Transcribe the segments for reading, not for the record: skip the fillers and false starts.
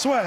Swag.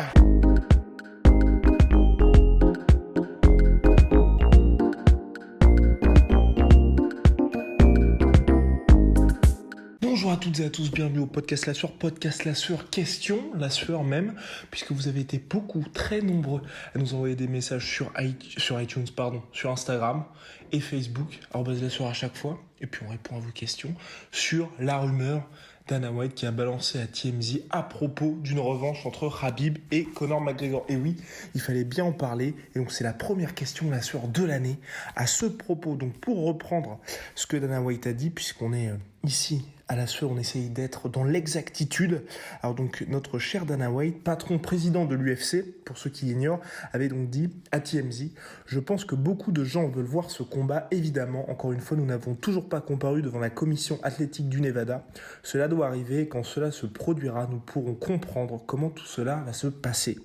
Bonjour à toutes et à tous, bienvenue au podcast La Sueur question, La Sueur même, puisque vous avez été beaucoup, très nombreux à nous envoyer des messages sur iTunes, sur Instagram et Facebook, La Sueur à chaque fois, et puis on répond à vos questions sur la rumeur Dana White qui a balancé à TMZ à propos d'une revanche entre Khabib et Conor McGregor. Et oui, il fallait bien en parler, et donc c'est la première question La Sueur de l'année à ce propos. Donc pour reprendre ce que Dana White a dit, puisqu'on est ici à La Sueur, on essaye d'être dans l'exactitude. Alors donc notre cher Dana White, patron président de l'UFC, pour ceux qui ignorent, avait donc dit à TMZ: je pense que beaucoup de gens veulent voir ce combat. Évidemment, encore une fois, nous n'avons toujours pas comparu devant la commission athlétique du Nevada. Cela doit arriver, et quand cela se produira, nous pourrons comprendre comment tout cela va se passer.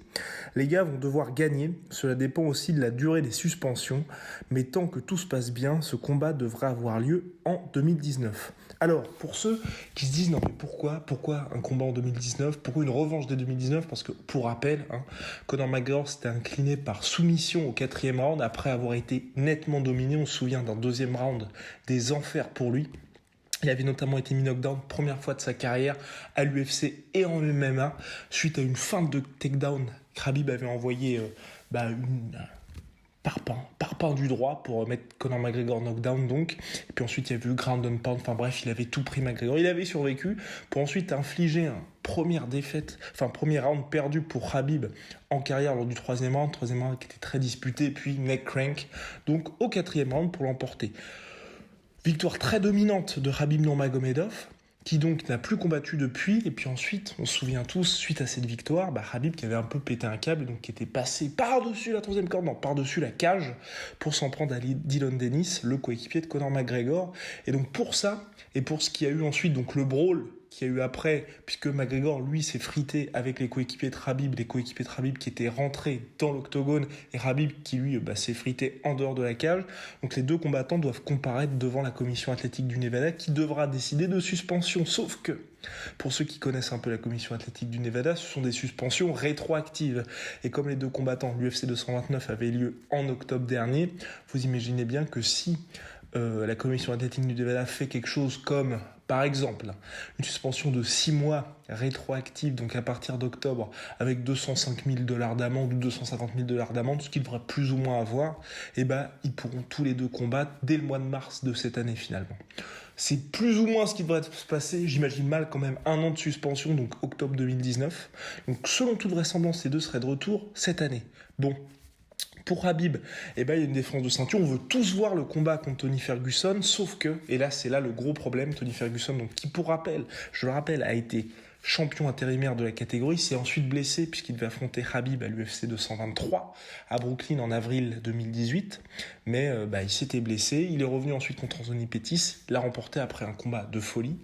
Les gars vont devoir gagner, cela dépend aussi de la durée des suspensions, mais tant que tout se passe bien, ce combat devrait avoir lieu en 2019. Alors, pour ceux qui se disent, non mais pourquoi un combat en 2019, pourquoi une revanche dès 2019, parce que, pour rappel, Conor McGregor s'était incliné par soumission au 4e round, après avoir été nettement dominé. On se souvient d'un 2e round des enfers pour lui. Il avait notamment été mis knockdown, première fois de sa carrière à l'UFC et en MMA, suite à une feinte de takedown. Khabib avait envoyé une parpaing du droit pour mettre Conor McGregor knockdown donc. Et puis ensuite il y avait eu ground and pound, enfin bref, il avait tout pris McGregor. Il avait survécu pour ensuite infliger un premier round perdu pour Khabib en carrière lors du 3e round qui était très disputé, puis neck crank, donc au 4e round pour l'emporter. Victoire très dominante de Khabib Nurmagomedov, qui donc n'a plus combattu depuis. Et puis ensuite, on se souvient tous, suite à cette victoire, Khabib qui avait un peu pété un câble, donc qui était passé par-dessus la 3e corde, par-dessus la cage, pour s'en prendre à Dillon Danis, le coéquipier de Conor McGregor. Et donc pour ça, et pour ce qu'il y a eu ensuite, donc le brawl qu'il y a eu après, puisque McGregor, lui, s'est frité avec les coéquipiers de Khabib qui étaient rentrés dans l'octogone, et Khabib qui, lui, s'est frité en dehors de la cage. Donc les deux combattants doivent comparaître devant la commission athlétique du Nevada, qui devra décider de suspension. Sauf que, pour ceux qui connaissent un peu la commission athlétique du Nevada, ce sont des suspensions rétroactives. Et comme les deux combattants, l'UFC 229 avait lieu en octobre dernier, vous imaginez bien que si la commission athlétique du Nevada fait quelque chose comme, par exemple, une suspension de 6 mois rétroactive, donc à partir d'octobre, avec $205 000 d'amende ou $250 000 d'amende, ce qu'ils devraient plus ou moins avoir, ils pourront tous les deux combattre dès le mois de mars de cette année finalement. C'est plus ou moins ce qui devrait se passer. J'imagine mal quand même 1 an de suspension, donc octobre 2019. Donc selon toute vraisemblance, les deux seraient de retour cette année. Bon. Pour Khabib, il y a une défense de ceinture. On veut tous voir le combat contre Tony Ferguson, sauf que, et là c'est là le gros problème, Tony Ferguson, donc qui je le rappelle, a été champion intérimaire de la catégorie, s'est ensuite blessé puisqu'il devait affronter Khabib à l'UFC 223 à Brooklyn en avril 2018, mais il s'était blessé, il est revenu ensuite contre Anthony Pettis, l'a remporté après un combat de folie.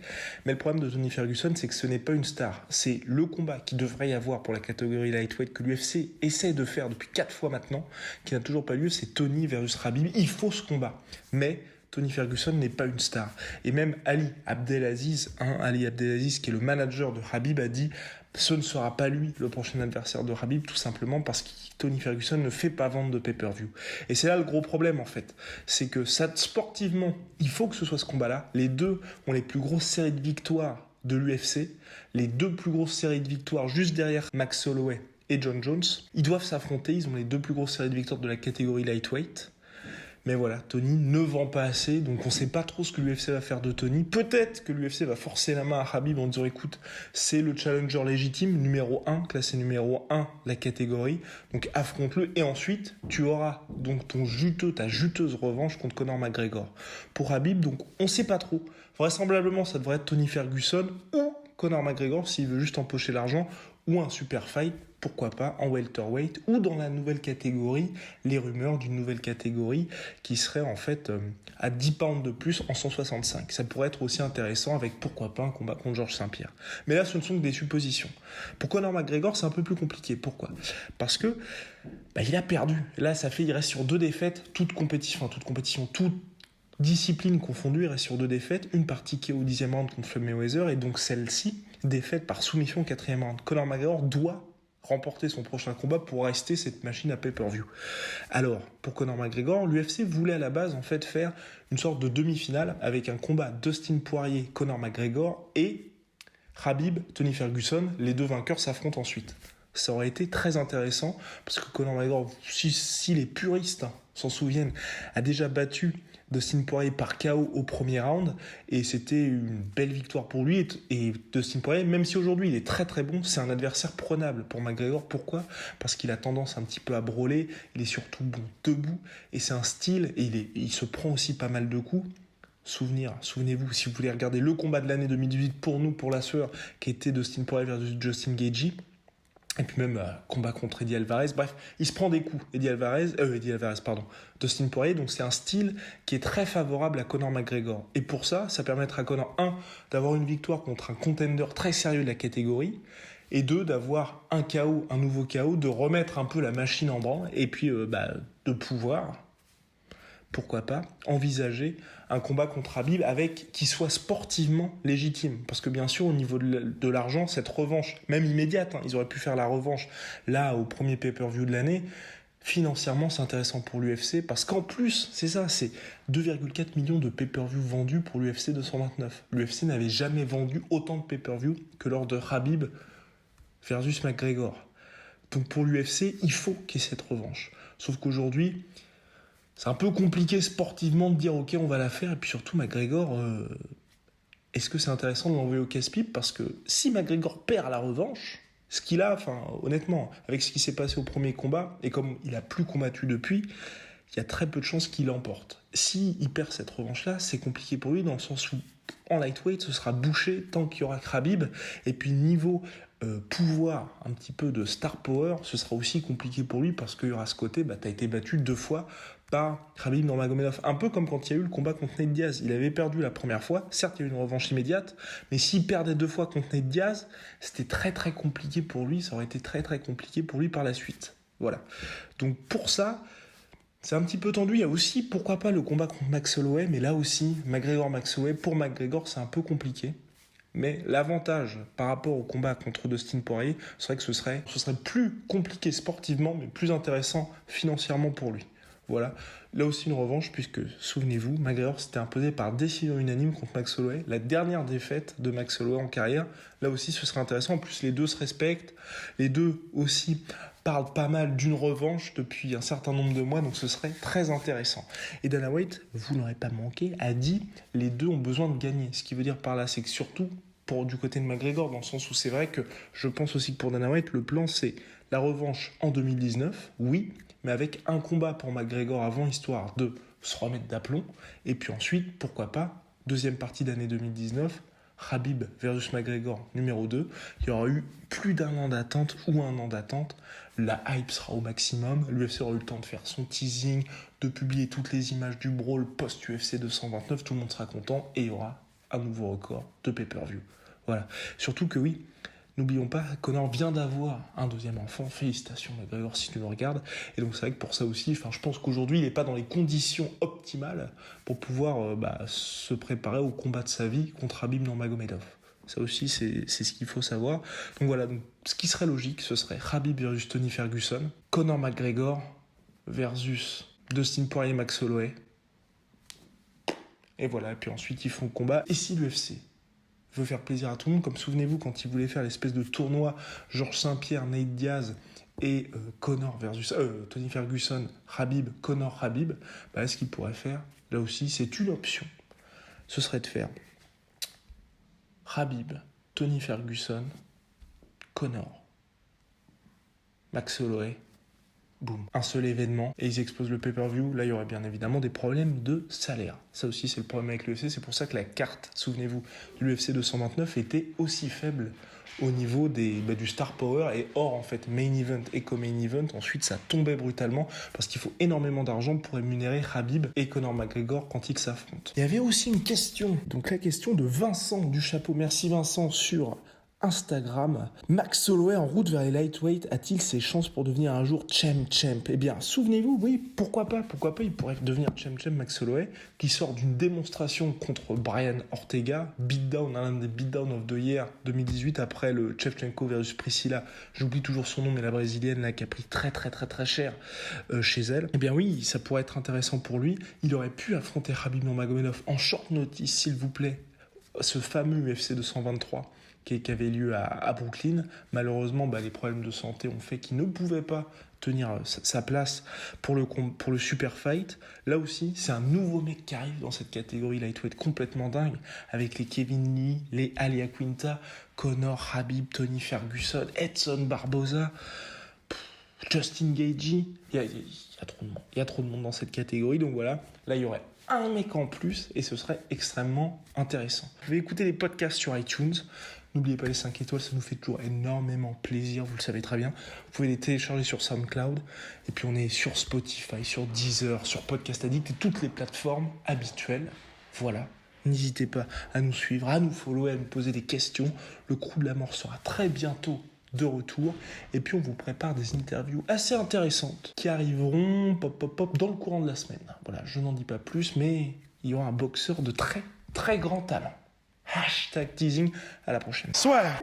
Mais le problème de Tony Ferguson, c'est que ce n'est pas une star, c'est le combat qui devrait y avoir pour la catégorie lightweight que l'UFC essaie de faire depuis 4 fois maintenant, qui n'a toujours pas lieu, c'est Tony versus Khabib. Il faut ce combat, mais Tony Ferguson n'est pas une star. Et même Ali Abdelaziz, qui est le manager de Khabib, a dit ce ne sera pas lui le prochain adversaire de Khabib, tout simplement parce que Tony Ferguson ne fait pas vendre de pay-per-view. Et c'est là le gros problème en fait. C'est que sportivement, il faut que ce soit ce combat-là. Les deux ont les plus grosses séries de victoires de l'UFC. Les 2 plus grosses séries de victoires juste derrière Max Holloway et John Jones. Ils doivent s'affronter, ils ont les 2 plus grosses séries de victoires de la catégorie lightweight. Mais voilà, Tony ne vend pas assez, donc on ne sait pas trop ce que l'UFC va faire de Tony. Peut-être que l'UFC va forcer la main à Khabib en disant écoute, c'est le challenger légitime, numéro 1, classé numéro 1 de la catégorie, donc affronte-le et ensuite tu auras donc ta juteuse revanche contre Conor McGregor. Pour Khabib, donc on ne sait pas trop. Vraisemblablement, ça devrait être Tony Ferguson ou Conor McGregor s'il veut juste empocher l'argent, ou un super fight, pourquoi pas, en welterweight, ou dans la nouvelle catégorie, les rumeurs d'une nouvelle catégorie qui serait en fait à 10 pounds de plus en 165. Ça pourrait être aussi intéressant avec, pourquoi pas, un combat contre Georges Saint-Pierre. Mais là, ce ne sont que des suppositions. Pour Conor McGregor, c'est un peu plus compliqué. Pourquoi ? Parce que il a perdu. Là, il reste sur 2 défaites, toute discipline confondue, il reste sur 2 défaites, une partie qui est au 10e round contre Floyd Mayweather, et donc celle-ci, défaite par soumission au 4e round. Conor McGregor doit remporter son prochain combat pour rester cette machine à pay-per-view. Alors, pour Conor McGregor, l'UFC voulait à la base en fait faire une sorte de demi-finale avec un combat Dustin Poirier, Conor McGregor et Khabib, Tony Ferguson. Les deux vainqueurs s'affrontent ensuite. Ça aurait été très intéressant parce que Conor McGregor, si les puristes s'en souviennent, a déjà battu Dustin Poirier par KO au premier round et c'était une belle victoire pour lui. Et Dustin Poirier, même si aujourd'hui il est très très bon, c'est un adversaire prenable pour McGregor. Pourquoi ? Parce qu'il a tendance un petit peu à brûler, il est surtout bon debout et c'est un style et il se prend aussi pas mal de coups. Souvenez-vous, si vous voulez regarder le combat de l'année 2018 pour nous, pour la sueur, qui était Dustin Poirier versus Justin Gaethje. Et puis même combat contre Eddie Alvarez. Bref, il se prend des coups, Dustin Poirier. Donc c'est un style qui est très favorable à Conor McGregor. Et pour ça, ça permettra à Conor, 1, d'avoir une victoire contre un contender très sérieux de la catégorie. Et 2, d'avoir un KO, un nouveau KO, de remettre un peu la machine en branle. Et puis de pouvoir, pourquoi pas, envisager un combat contre Khabib qui soit sportivement légitime. Parce que bien sûr, au niveau de l'argent, cette revanche, même immédiate, ils auraient pu faire la revanche là, au premier pay-per-view de l'année, financièrement, c'est intéressant pour l'UFC, parce qu'en plus, c'est 2,4 millions de pay-per-view vendus pour l'UFC 229. L'UFC n'avait jamais vendu autant de pay-per-view que lors de Khabib versus McGregor. Donc pour l'UFC, il faut qu'il y ait cette revanche. Sauf qu'aujourd'hui, c'est un peu compliqué sportivement de dire ok on va la faire, et puis surtout McGregor, est-ce que c'est intéressant de l'envoyer au casse-pipe ? Parce que si McGregor perd la revanche, ce qu'il a, honnêtement, avec ce qui s'est passé au premier combat, et comme il a plus combattu depuis, il y a très peu de chances qu'il l'emporte. S'il perd cette revanche-là, c'est compliqué pour lui dans le sens où en lightweight, ce sera bouché tant qu'il y aura Khabib, et puis niveau pouvoir, un petit peu de star power, ce sera aussi compliqué pour lui parce qu'il y aura ce côté, t'as été battu 2 fois par Khabib Nurmagomedov. Un peu comme quand il y a eu le combat contre Nate Diaz. Il avait perdu la première fois, certes il y a eu une revanche immédiate, mais s'il perdait 2 fois contre Nate Diaz, c'était très très compliqué pour lui, ça aurait été très très compliqué pour lui par la suite. Voilà. Donc pour ça, c'est un petit peu tendu. Il y a aussi, pourquoi pas, le combat contre Max Holloway, mais là aussi, McGregor-Max Holloway, pour McGregor, c'est un peu compliqué. Mais l'avantage par rapport au combat contre Dustin Poirier serait que ce serait plus compliqué sportivement, mais plus intéressant financièrement pour lui. Voilà, là aussi une revanche, puisque, souvenez-vous, McGregor s'était imposé par décision unanime contre Max Holloway, la dernière défaite de Max Holloway en carrière. Là aussi, ce serait intéressant. En plus, les deux se respectent, les deux aussi parlent pas mal d'une revanche depuis un certain nombre de mois, donc ce serait très intéressant. Et Dana White, vous n'aurez pas manqué, a dit les deux ont besoin de gagner. Ce qui veut dire par là, c'est que surtout du côté de McGregor, dans le sens où c'est vrai que je pense aussi que pour Dana White, le plan c'est la revanche en 2019, oui, mais avec un combat pour McGregor avant, histoire de se remettre d'aplomb, et puis ensuite, pourquoi pas, deuxième partie d'année 2019, Khabib versus McGregor numéro 2, il y aura eu plus d'un an d'attente ou un an d'attente, la hype sera au maximum, l'UFC aura eu le temps de faire son teasing, de publier toutes les images du brawl post-UFC 229, tout le monde sera content, et il y aura un nouveau record de pay-per-view. Voilà. Surtout que oui, n'oublions pas, Conor vient d'avoir un deuxième enfant. Félicitations McGregor si tu le regardes. Et donc c'est vrai que pour ça aussi, je pense qu'aujourd'hui il n'est pas dans les conditions optimales pour pouvoir se préparer au combat de sa vie contre Khabib Nurmagomedov. Ça aussi c'est ce qu'il faut savoir. Donc voilà, ce qui serait logique, ce serait Khabib versus Tony Ferguson, Conor McGregor versus Dustin Poirier Max Holloway. Et voilà, et puis ensuite ils font le combat. Et si l'UFC veut faire plaisir à tout le monde, comme souvenez-vous quand ils voulaient faire l'espèce de tournoi Georges Saint-Pierre, Nate Diaz et Conor versus Tony Ferguson, Khabib, Conor Khabib, ce qu'ils pourraient faire, là aussi c'est une option, ce serait de faire Khabib, Tony Ferguson, Conor, Max Holloway, boum, un seul événement, et ils exposent le pay-per-view. Là, il y aurait bien évidemment des problèmes de salaire. Ça aussi, c'est le problème avec l'UFC. C'est pour ça que la carte, souvenez-vous, de l'UFC 229 était aussi faible au niveau du star power. Et or, en fait, main event et co-main event, ensuite, ça tombait brutalement parce qu'il faut énormément d'argent pour rémunérer Khabib et Conor McGregor quand ils s'affrontent. Il y avait aussi une question. Donc, la question de Vincent du Chapeau. Merci Vincent sur Instagram. Max Holloway en route vers les lightweight a-t-il ses chances pour devenir un jour champ? Eh bien, souvenez-vous, oui, pourquoi pas, il pourrait devenir champ Max Holloway, qui sort d'une démonstration contre Brian Ortega, beatdown, l'un des beatdown of the year 2018, après le Shevchenko versus Priscilla, j'oublie toujours son nom, mais la brésilienne là, qui a pris très cher chez elle. Eh bien oui, ça pourrait être intéressant pour lui. Il aurait pu affronter Khabib Nurmagomedov en short notice, s'il vous plaît, ce fameux UFC 223 qui avait lieu à Brooklyn. Malheureusement, les problèmes de santé ont fait qu'il ne pouvait pas tenir sa place pour le super fight. Là aussi, c'est un nouveau mec qui arrive dans cette catégorie lightweight complètement dingue, avec les Kevin Lee, les Ali Aquinta, Conor, Khabib, Tony Ferguson, Edson Barboza, Justin Gaethje. Il y a trop de monde dans cette catégorie, donc voilà, là il y aurait un mec en plus et ce serait extrêmement intéressant. Je vais écouter les podcasts sur iTunes. N'oubliez pas les 5 étoiles, ça nous fait toujours énormément plaisir, vous le savez très bien. Vous pouvez les télécharger sur SoundCloud. Et puis on est sur Spotify, sur Deezer, sur Podcast Addict et toutes les plateformes habituelles. Voilà, n'hésitez pas à nous suivre, à nous follow, à nous poser des questions. Le Crew de la Mort sera très bientôt de retour. Et puis on vous prépare des interviews assez intéressantes qui arriveront dans le courant de la semaine. Voilà, je n'en dis pas plus, mais il y aura un boxeur de très grand talent. #teasing, à la prochaine. Soir.